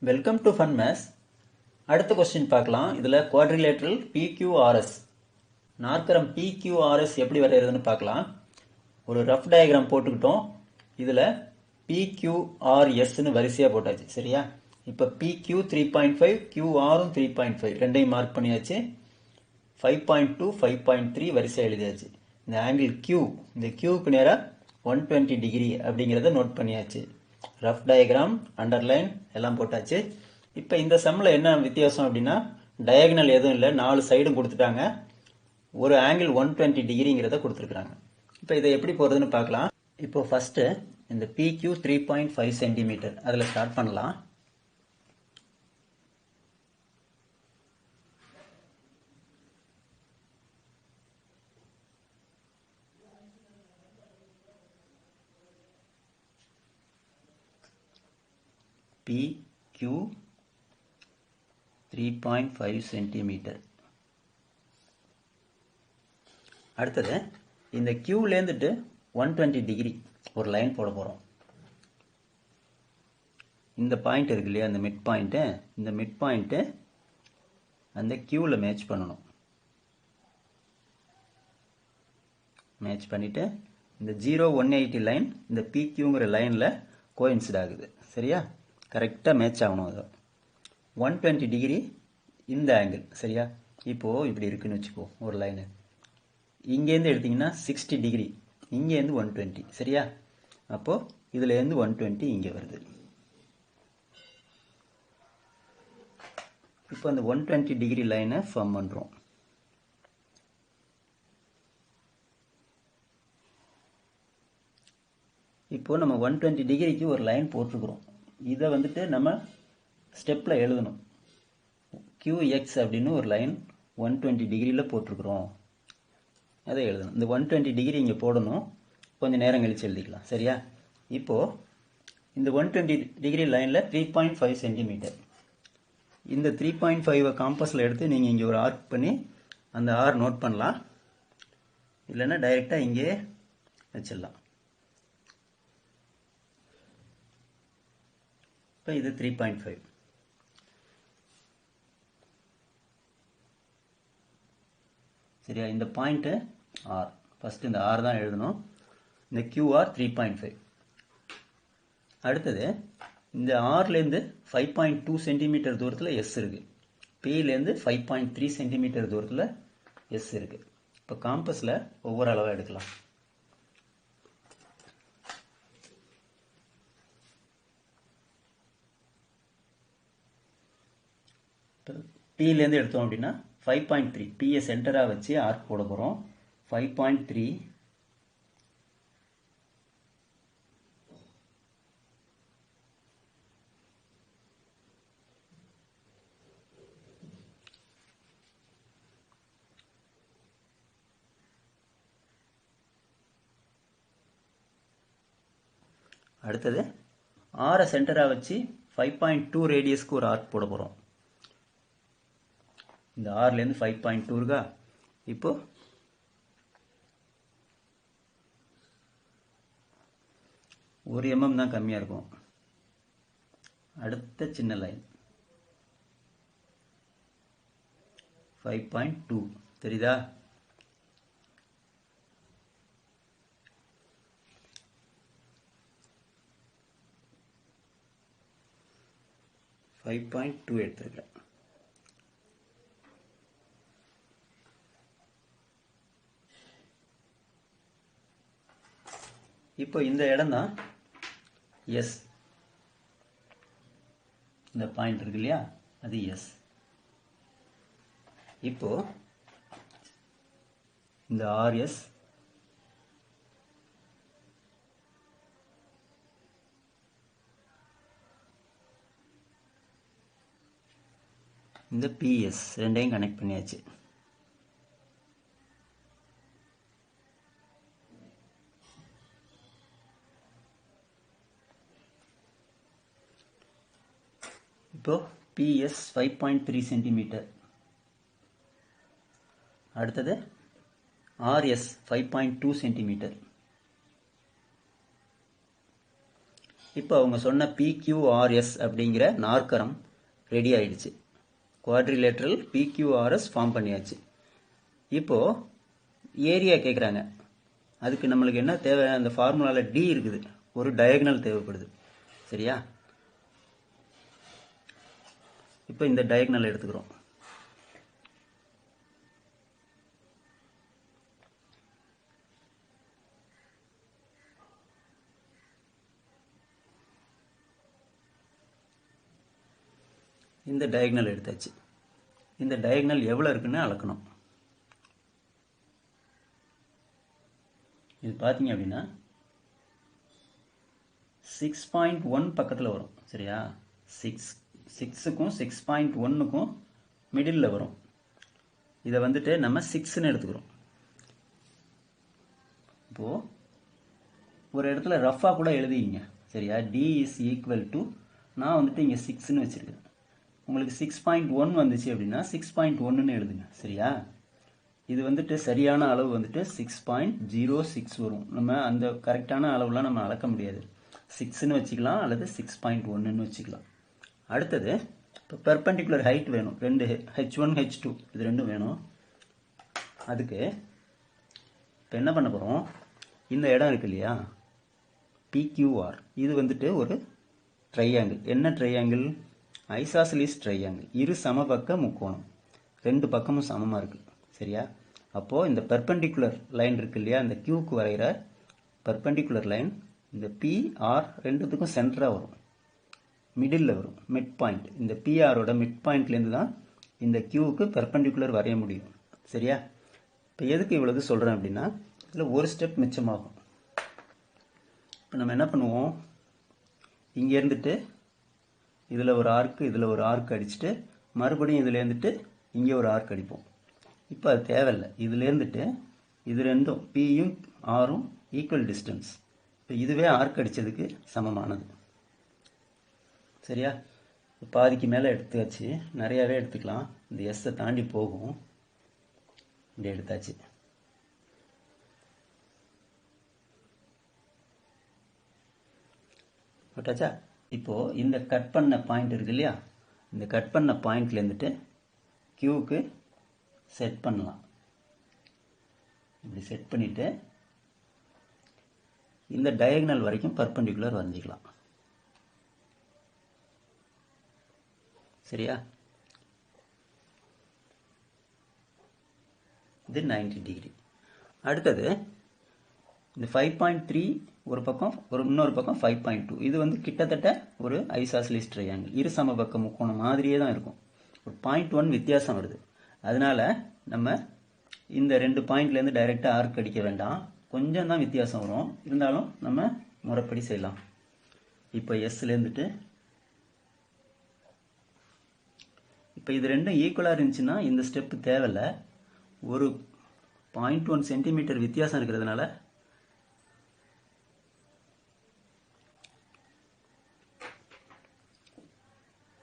Welcome to fun maths. அடுத்த question பார்க்கலாம். இதில் குவாட்ரிலேட்ரல் PQRS நாற்கரம் PQRS எப்படி வரைகிறதுன்னு பார்க்கலாம். ஒரு ரஃப் டயக்ராம் போட்டுக்கிட்டோம். இதில் PQRSன்னு வரிசையாக போட்டாச்சு. சரியா? இப்போ PQ 3.5, QRும் 3.5 ரெண்டையும் மார்க் பண்ணியாச்சு. 5.2, 5.3 வரிசையாக எழுதியாச்சு. இந்த ஆங்கிள் Q, இந்த Qக்கு நேராக 120 டிகிரி அப்படிங்கிறத நோட் பண்ணியாச்சு. ரஃப் டயக்ராம், அண்டர்லைன் எல்லாம் போட்டாச்சு. இப்போ இந்த சம்மில் என்ன வித்தியாசம் அப்படின்னா, டயகனல் எதுவும் இல்லை, 4 சைடும் கொடுத்துட்டாங்க. ஒரு ஆங்கிள் 120 டிகிரிங்கிறத கொடுத்துருக்குறாங்க. இப்போ இதை எப்படி போகிறதுன்னு பார்க்கலாம். இப்போ ஃபஸ்ட்டு இந்த PQ 3.5 சென்டிமீட்டர் அதில் ஸ்டார்ட் பண்ணலாம். PQ 3.5 centimetre. அடுத்தது இந்த Qலேருந்துட்டு 120 டிகிரி ஒரு லைன் போட போகிறோம். இந்த பாயிண்ட் இருக்கு இல்லையா, இந்த மிட் பாயிண்ட்டு, இந்த மிட் பாயிண்ட்டு அந்த Qவில் மேட்ச் பண்ணணும். மேட்ச் பண்ணிவிட்டு இந்த 0-180 லைன் இந்த PQங்கிற லைனில் கோயின்சிட் ஆகுது. சரியா? கரெக்டாக மேட்ச் ஆகணும். அது 120 டிகிரி இந்த ஆங்கிள். சரியா? இப்போது இப்படி இருக்குன்னு வச்சுக்கோ ஒரு லைனு. இங்கேருந்து எடுத்திங்கன்னா 60 டிகிரி, இங்கேருந்து 120. சரியா? அப்போது இதுலேருந்து 120 இங்கே வருது. இப்போ அந்த 120 டிகிரி லைனை ஃபார்ம் பண்ணுறோம். இப்போது நம்ம 120 டிகிரிக்கு ஒரு லைன் போட்டிருக்கிறோம். இதை வந்துட்டு நம்ம ஸ்டெப்பில் எழுதணும். QX அப்படின்னு ஒரு லைன் 120 டிகிரியில் போட்டிருக்கிறோம். அதை எழுதணும். இந்த 120 டிகிரி இங்கே போடணும். கொஞ்சம் நேரம் கழிச்சு எழுதிக்கலாம். சரியா? இப்போது இந்த 120 டிகிரி லைனில் 3.5 சென்டிமீட்டர். இந்த 3.5 காம்பஸில் எடுத்து நீங்கள் இங்கே ஒரு ஆர்க் பண்ணி அந்த ஆர் நோட் பண்ணலாம். இல்லைன்னா டைரெக்டாக இங்கே வச்சிடலாம். இப்போ இது 3.5. சரியா? இந்த பாயிண்ட்டு ஆர். ஃபஸ்ட்டு இந்த ஆர் தான் எழுதணும். இந்த QR 3.5. அடுத்தது இந்த ஆர்லேருந்து 5.2 சென்டிமீட்டர் தூரத்தில் எஸ் இருக்குது. Pலேருந்து 5.3 சென்டிமீட்டர் தூரத்தில் எஸ் இருக்குது. இப்போ காம்பஸில் ஒவ்வொரு அளவாக எடுக்கலாம். Pலேருந்து எடுத்தோம் அப்படின்னா 5.3, Pயை சென்டராக வச்சு ஆர்க் போட போகிறோம். 5.3, அடுத்தது ஆரை சென்டராக வச்சு 5.2 ரேடியஸ்க்கு ஒரு ஆர்க் போட போகிறோம். இந்த ஆர்லேருந்து 5.2 இருக்கா. இப்போ ஒரு mm தான் கம்மியாக இருக்கும். அடுத்த சின்ன லைன் 5.2 தெரியுதா? எடுத்துருக்கேன். இப்போ இந்த இடம் தான் எஸ். இந்த பாயிண்ட் இருக்கு இல்லையா, அது எஸ். இப்போ இந்த ஆர்எஸ் இந்த PS ரெண்டையும் கனெக்ட் பண்ணியாச்சு. இப்போ PS 5.3 சென்டிமீட்டர். அடுத்தது RS 5.2 சென்டிமீட்டர். இப்போ அவங்க சொன்ன PQRS அப்படிங்கிற நாற்கரம் ரெடி ஆயிடுச்சு. குவாட்ரிலேட்ரல் PQRS ஃபார்ம் பண்ணியாச்சு. இப்போ ஏரியா கேட்குறாங்க. அதுக்கு நம்மளுக்கு என்ன தேவை? அந்த ஃபார்முலாவில் D இருக்குது, ஒரு டயகனல் தேவைப்படுது. சரியா? இப்போ இந்த டயகனல் எடுத்துக்கிறோம். இந்த டயகனல் எடுத்தாச்சு. இந்த டயகனல் எவ்வளோ இருக்குன்னு அளக்கணும். இது பார்த்தீங்க அப்படின்னா 6.1 பக்கத்தில் வரும். சரியா? 6க்கும் 6.1க்கும் மிடில் வரும். இதை வந்துட்டு நம்ம 6ன்னு எடுத்துக்கிறோம். இப்போது ஒரு இடத்துல ரஃபாக கூட எழுதிங்க. சரியா? D இஸ் ஈக்குவல் டு, நான் வந்துட்டு இங்கே 6ன்னு வச்சுருக்கேன். உங்களுக்கு 6.1 வந்துச்சு அப்படின்னா 6.1ன்னு எழுதுங்க. சரியா? இது வந்துட்டு சரியான அளவு வந்துட்டு 6.06 வரும். நம்ம அந்த கரெக்டான அளவுலாம் நம்ம அளக்க முடியாது. 6ன்னு வச்சுக்கலாம் அல்லது 6.1ன்னு வச்சுக்கலாம். அடுத்தது இப்போ பெர்பெண்டிகுலர் ஹைட் வேணும். ரெண்டு H1 H2 இது ரெண்டும் வேணும். அதுக்கு இப்போ என்ன பண்ண போகிறோம்? இந்த இடம் இருக்கு இல்லையா, PQR, இது வந்துட்டு ஒரு ட்ரையாங்கிள். என்ன ட்ரையாங்கிள்? ஐசாசலிஸ் ட்ரையாங்கிள். இரு சமபக்க முக்கோணம், ரெண்டு பக்கமும் சமமாக இருக்குது. சரியா? அப்போது இந்த பெர்பெண்டிகுலர் லைன் இருக்கு இல்லையா, இந்த Qக்கு வரைகிற பெர்பெண்டிகுலர் லைன் இந்த PR ரெண்டுத்துக்கும் சென்டராக வரும், மிடில் வரும், மிட் பாயிண்ட். இந்த PRோட மிட் பாயிண்ட்லேருந்து தான் இந்த Qக்கு பெர்பெண்டிகுலர் வரைய முடியும். சரியா? இப்போ எதுக்கு இவ்வளவு சொல்கிறேன் அப்படின்னா, இதில் ஒரு ஸ்டெப் மிச்சமாகும். இப்போ நம்ம என்ன பண்ணுவோம்? இங்கே இருந்துட்டு இதில் ஒரு ஆர்க்கு, இதில் ஒரு ஆர்க் அடிச்சுட்டு மறுபடியும் இதில் இருந்துட்டு இங்கே ஒரு ஆர்க் அடிப்போம். இப்போ அது தேவையில்லை. இதுலேருந்துட்டு இது ரெண்டும் Pயும் Rயும் ஈக்குவல் டிஸ்டன்ஸ். இப்போ இதுவே ஆர்க் அடித்ததுக்கு சமமானது. சரியா? பாதிக்கு மேலே எடுத்தாச்சு. நிறையாவே எடுத்துக்கலாம். இந்த எஸ்ஸை தாண்டி போகும். இப்படி எடுத்தாச்சு. போட்டாச்சா? இப்போது இந்த கட் பண்ண பாயிண்ட் இருக்கு இல்லையா, இந்த கட் பண்ண பாயிண்ட்லேருந்துட்டு Qக்கு செட் பண்ணலாம். இப்படி செட் பண்ணிவிட்டு இந்த டயகனல் வரைக்கும் பர்பெண்டிகுலர் வரைஞ்சிக்கலாம். சரியா? இது 90 டிகிரி. அடுத்தது இந்த 5.3 ஒரு பக்கம், இன்னொரு பக்கம் 5.2. இது வந்து கிட்டத்தட்ட ஒரு ஐசாசலிஸ் ட்ரையாங்கிள். இரு சமபக்க முக்கோணம் மாதிரியே தான் இருக்கும். ஒரு 0.1 வித்தியாசம் வருது. அதனால நம்ம இந்த ரெண்டு பாயிண்ட்லேருந்து டைரெக்டாக ஆர்க் அடிக்க வேண்டாம். கொஞ்சம் தான் வித்தியாசம் வரும். இருந்தாலும் நம்ம முறைப்படி செய்யலாம். இப்போ எஸ்லேருந்துட்டு இப்போ இது ரெண்டும் ஈக்குவலாக இருந்துச்சுன்னா இந்த ஸ்டெப்பு தேவையில்லை. ஒரு 0.1 சென்டிமீட்டர் வித்தியாசம் இருக்கிறதுனால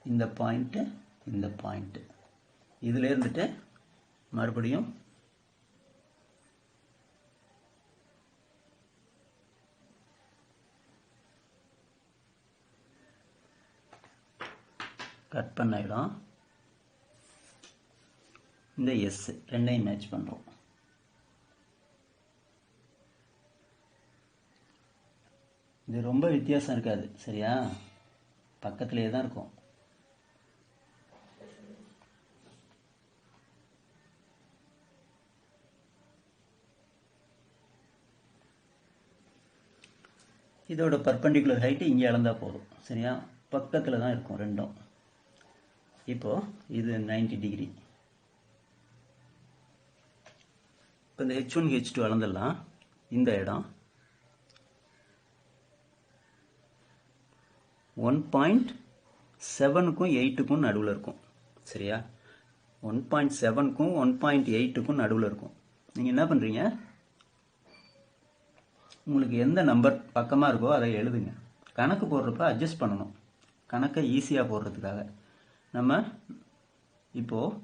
இந்த பாயிண்ட்டு, இந்த பாயிண்ட்டு, இதில் இருந்துட்டு மறுபடியும் கட் பண்ண இடம், இந்த எஸ் ரெண்டையும் மேட்ச் பண்ணுறோம். இது ரொம்ப வித்தியாசம் இருக்காது. சரியா? பக்கத்துலேயே தான் இருக்கும். இதோட பர்பெண்டிகுலர் ஹைட்டு இங்கே அளந்தா போதும். சரியா? பக்கத்தில் தான் இருக்கும் ரெண்டும். இப்போது இது 90 டிகிரி. இப்போ இந்த H1 H2 அளந்துடலாம். இந்த இடம் 1.7க்கும் 8க்கும் நடுவில் இருக்கும். சரியா? 1.7க்கும் 1.8க்கும் நடுவில் இருக்கும். நீங்கள் என்ன பண்ணுறீங்க? உங்களுக்கு எந்த நம்பர் பக்கமாக இருக்கோ அதை எழுதுங்க. கணக்கு போடுறப்ப அட்ஜஸ்ட் பண்ணணும். கணக்கை ஈஸியாக போடுறதுக்காக நம்ம இப்போது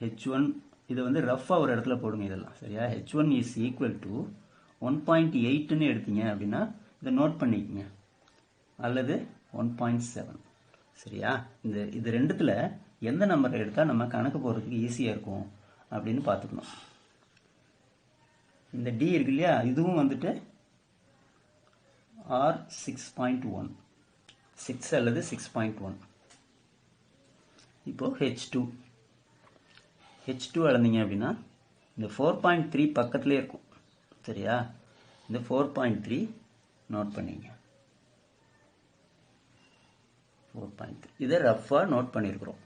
H1 இதை வந்து ரஃபாக ஒரு இடத்துல போடுங்க இதெல்லாம். சரியா? H1 இஸ் ஈக்குவல் டு 1.8ன்னு எடுத்தீங்க அப்படின்னா இதை நோட் பண்ணிக்கோங்க. அல்லது 1.7. சரியா? இது ரெண்டுத்தில் எந்த நம்பரை எடுத்தால் நம்ம கணக்கு போடுறதுக்கு ஈஸியாக இருக்கும் அப்படின்னு பார்த்துக்கணும். இந்த டி இருக்கு இல்லையா, இதுவும் வந்துட்டு ஆர் 6.1, 6 அல்லது 6.1. இப்போ H2 அளந்தீங்க அப்படின்னா இந்த 4.3 பக்கத்துலேயே இருக்கும். சரியா? இந்த 4.3 நோட் பண்ணிங்க. 4.3 இதை ரஃபாக நோட் பண்ணியிருக்கிறோம்.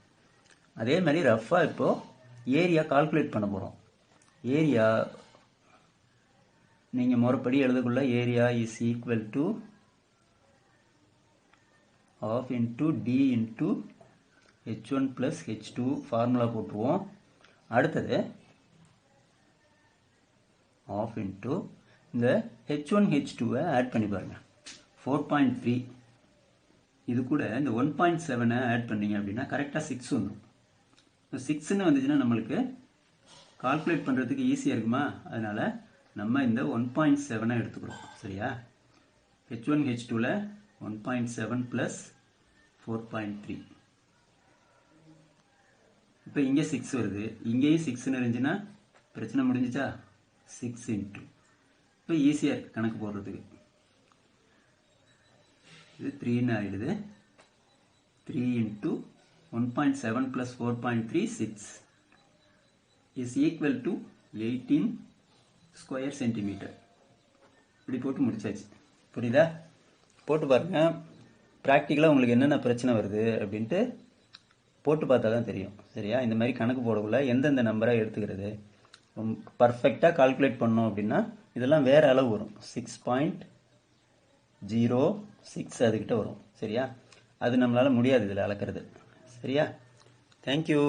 அதே மாதிரி ரஃபாக இப்போது ஏரியா கால்குலேட் பண்ண போகிறோம். ஏரியா நீங்கள் முறைப்படி எழுதக்குள்ள area is equal to half into D into H1 plus H2 formula போட்டுருவோம். அடுத்தது half into இந்த H1 H2 ஆட் பண்ணி பாருங்க. 4.3 இது கூட இந்த 1.7 ஆட் பண்ணீங்க அப்படின்னா கரெக்டாக 6 வந்துடும். 6ன்னு வந்துச்சுன்னா நம்மளுக்கு கால்குலேட் பண்ணுறதுக்கு ஈஸியாக இருக்குமா, அதனால் நம்ம இந்த 1.7 எடுத்துக்கிறோம். சரியா? H1 H2ல 1.7 plus 4.3. இப்போ இங்கே 6 வருது, இங்கேயும் 6ன்னு இருந்துச்சுன்னா பிரச்சனை முடிஞ்சிச்சா? 6 into இப்போ ஈஸியாக இருக்குது கணக்கு போடுறதுக்கு. இது 3ன்னு ஆகிடுது. 3 into 1.7 plus 4.3 6 is equal to 18 square centimeter. இப்படி போட்டு முடிச்சாச்சு. புரியுதா? போட்டு பாருங்க. ப்ராக்டிக்கலாக உங்களுக்கு என்னென்ன பிரச்சனை வருது அப்படின்ட்டு போட்டு பார்த்தா தான் தெரியும். சரியா? இந்த மாதிரி கணக்கு போடக்குள்ள எந்தெந்த நம்பரை எடுத்துக்கிறது பர்ஃபெக்டாக கால்குலேட் பண்ணோம் அப்படின்னா இதெல்லாம் வேறு அளவு வரும். 6.06 அதுக்கிட்ட வரும். சரியா? அது நம்மளால் முடியாது இதில் அளக்கிறது. சரியா? தேங்க்யூ.